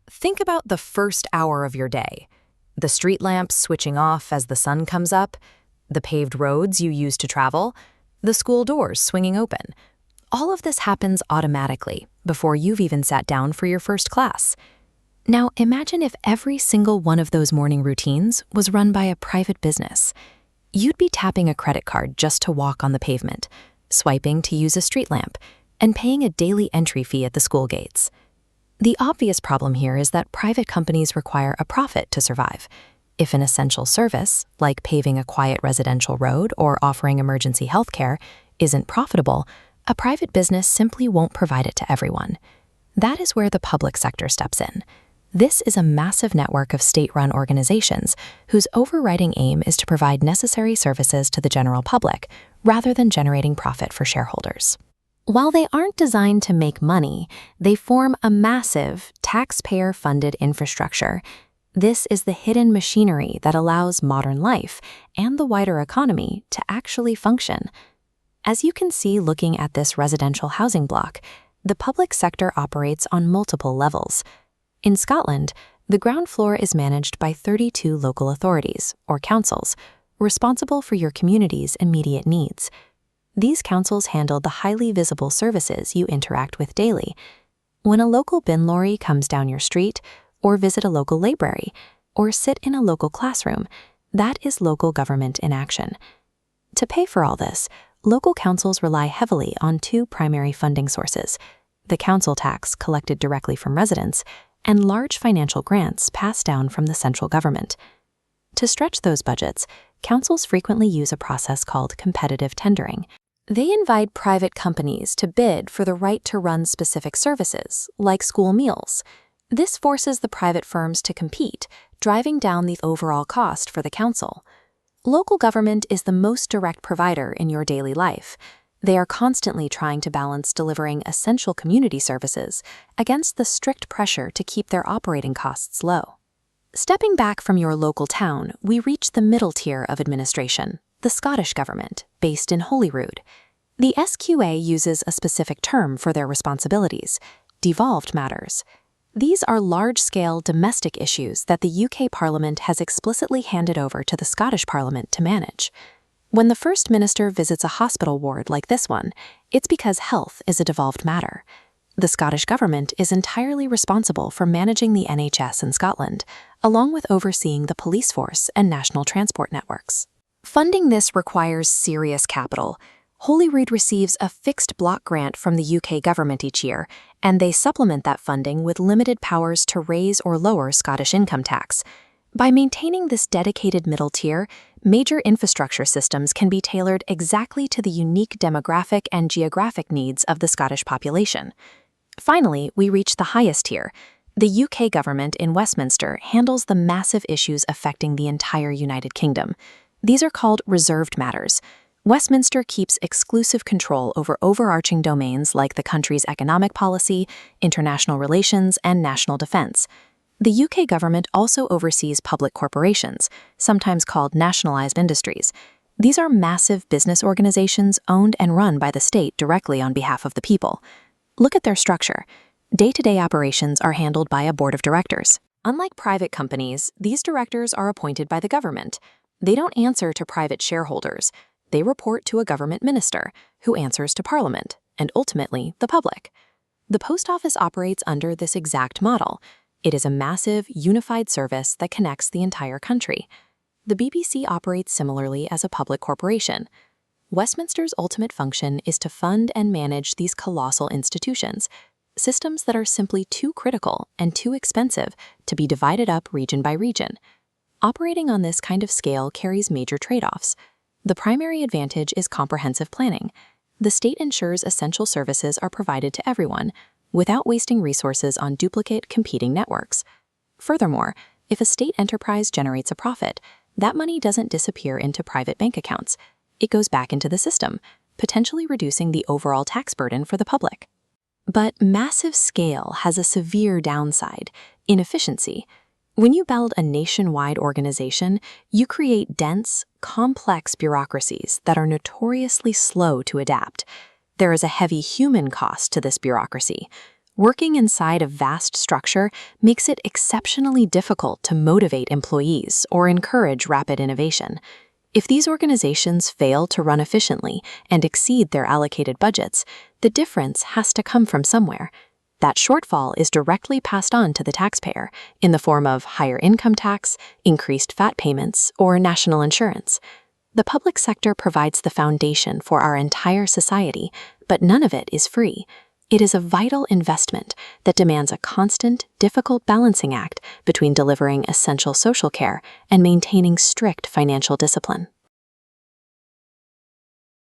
Think about the first hour of your day. The street lamps switching off as the sun comes up, the paved roads you use to travel, the school doors swinging open. All of this happens automatically before you've even sat down for your first class. Now imagine if every single one of those morning routines was run by a private business. You'd be tapping a credit card just to walk on the pavement, swiping to use a street lamp, and paying a daily entry fee at the school gates. The obvious problem here is that private companies require a profit to survive. If an essential service, like paving a quiet residential road or offering emergency health care, isn't profitable, a private business simply won't provide it to everyone. That is where the public sector steps in. This is a massive network of state-run organizations whose overriding aim is to provide necessary services to the general public rather than generating profit for shareholders. While they aren't designed to make money, they form a massive, taxpayer-funded infrastructure. This is the hidden machinery that allows modern life and the wider economy to actually function. As you can see looking at this residential housing block, the public sector operates on multiple levels. In Scotland, the ground floor is managed by 32 local authorities, or councils, responsible for your community's immediate needs. These councils handle the highly visible services you interact with daily. When a local bin lorry comes down your street, or visit a local library, or sit in a local classroom, that is local government in action. To pay for all this, local councils rely heavily on two primary funding sources: the council tax collected directly from residents, and large financial grants passed down from the central government. To stretch those budgets, councils frequently use a process called competitive tendering. They invite private companies to bid for the right to run specific services, like school meals. This forces the private firms to compete, driving down the overall cost for the council. Local government is the most direct provider in your daily life. They are constantly trying to balance delivering essential community services against the strict pressure to keep their operating costs low. Stepping back from your local town, we reach the middle tier of administration, the Scottish Government, based in Holyrood. The SQA uses a specific term for their responsibilities: devolved matters. These are large-scale domestic issues that the UK Parliament has explicitly handed over to the Scottish Parliament to manage. When the First Minister visits a hospital ward like this one, it's because health is a devolved matter. The Scottish Government is entirely responsible for managing the NHS in Scotland, along with overseeing the police force and national transport networks. Funding this requires serious capital. Holyrood receives a fixed block grant from the UK government each year, and they supplement that funding with limited powers to raise or lower Scottish income tax. By maintaining this dedicated middle tier, major infrastructure systems can be tailored exactly to the unique demographic and geographic needs of the Scottish population. Finally, we reach the highest tier. The UK government in Westminster handles the massive issues affecting the entire United Kingdom. These are called reserved matters. Westminster keeps exclusive control over overarching domains like the country's economic policy, international relations, and national defense. The UK government also oversees public corporations, sometimes called nationalized industries. These are massive business organizations owned and run by the state directly on behalf of the people. Look at their structure. Day-to-day operations are handled by a board of directors. Unlike private companies, these directors are appointed by the government. They don't answer to private shareholders. They report to a government minister, who answers to Parliament, and ultimately the public. The Post Office operates under this exact model. It is a massive, unified service that connects the entire country. The BBC operates similarly as a public corporation. Westminster's ultimate function is to fund and manage these colossal institutions, systems that are simply too critical and too expensive to be divided up region by region. Operating on this kind of scale carries major trade-offs. The primary advantage is comprehensive planning. The state ensures essential services are provided to everyone, without wasting resources on duplicate, competing networks. Furthermore, if a state enterprise generates a profit, that money doesn't disappear into private bank accounts. It goes back into the system, potentially reducing the overall tax burden for the public. But massive scale has a severe downside: inefficiency. When you build a nationwide organization, you create dense, complex bureaucracies that are notoriously slow to adapt. There is a heavy human cost to this bureaucracy. Working inside a vast structure makes it exceptionally difficult to motivate employees or encourage rapid innovation. If these organizations fail to run efficiently and exceed their allocated budgets, the difference has to come from somewhere. That shortfall is directly passed on to the taxpayer in the form of higher income tax, increased VAT payments, or national insurance. The public sector provides the foundation for our entire society, but none of it is free. It is a vital investment that demands a constant, difficult balancing act between delivering essential social care and maintaining strict financial discipline.